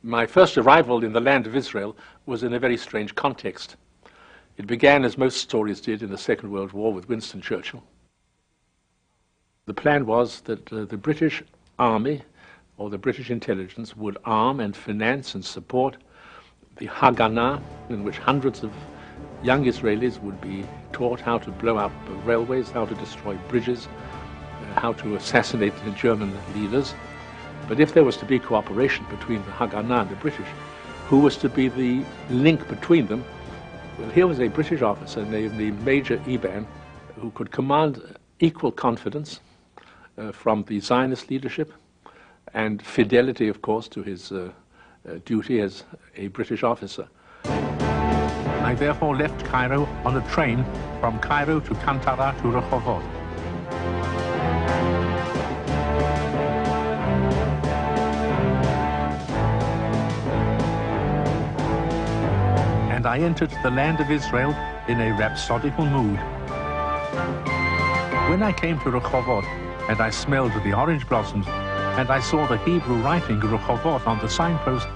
My first arrival in the land of Israel was in a very strange context. It began, as most stories did, in the Second World War with Winston Churchill. The plan was that the British Army, or the British intelligence, would arm and finance and support the Haganah, in which hundreds of young Israelis would be taught how to blow up railways, how to destroy bridges, how to assassinate the German leaders. But if there was to be cooperation between the Haganah and the British, who was to be the link between them? Well, here was a British officer named Major Eban, who could command equal confidence from the Zionist leadership and fidelity, of course, to his duty as a British officer. I therefore left Cairo on a train from Cairo to Kantara to Rehovot. And I entered the land of Israel in a rhapsodical mood. When I came to Rehovot, and I smelled the orange blossoms, and I saw the Hebrew writing Rehovot on the signpost,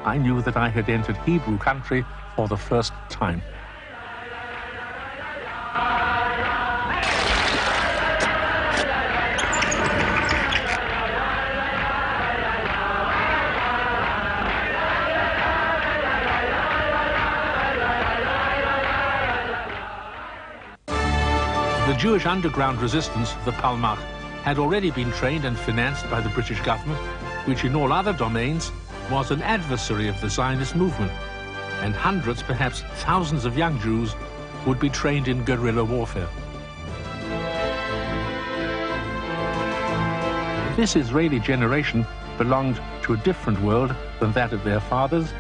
I knew that I had entered Hebrew country for the first time. The Jewish underground resistance, the Palmach, had already been trained and financed by the British government, which in all other domains was an adversary of the Zionist movement, and hundreds, perhaps thousands of young Jews would be trained in guerrilla warfare. This Israeli generation belonged to a different world than that of their fathers.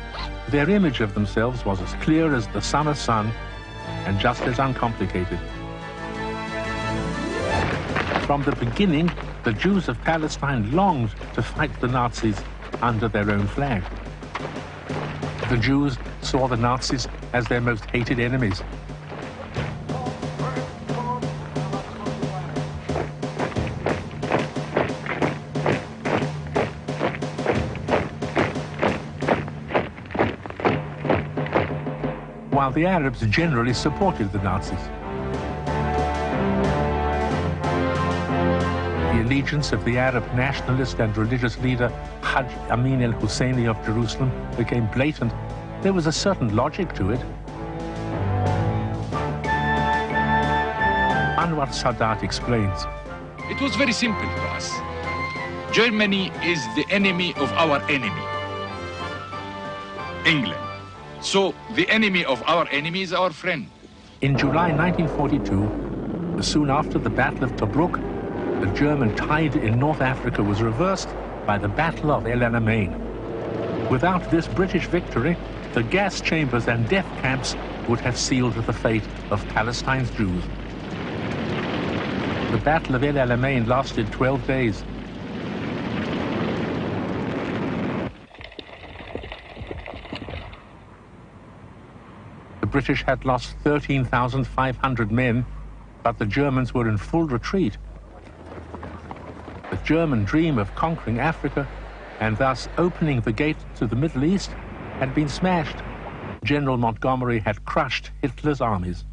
Their image of themselves was as clear as the summer sun and just as uncomplicated. From the beginning, the Jews of Palestine longed to fight the Nazis under their own flag. The Jews saw the Nazis as their most hated enemies. While the Arabs generally supported the Nazis. The allegiance of the Arab nationalist and religious leader Hajj Amin al-Husseini of Jerusalem became blatant. There was a certain logic to it. Anwar Sadat explains. It was very simple to us. Germany is the enemy of our enemy, England. So the enemy of our enemy is our friend. In July 1942, soon after the Battle of Tobruk, the German tide in North Africa was reversed by the Battle of El Alamein. Without this British victory, the gas chambers and death camps would have sealed the fate of Palestine's Jews. The Battle of El Alamein lasted 12 days. The British had lost 13,500 men, but the Germans were in full retreat. The German dream of conquering Africa and thus opening the gate to the Middle East had been smashed. General Montgomery had crushed Hitler's armies.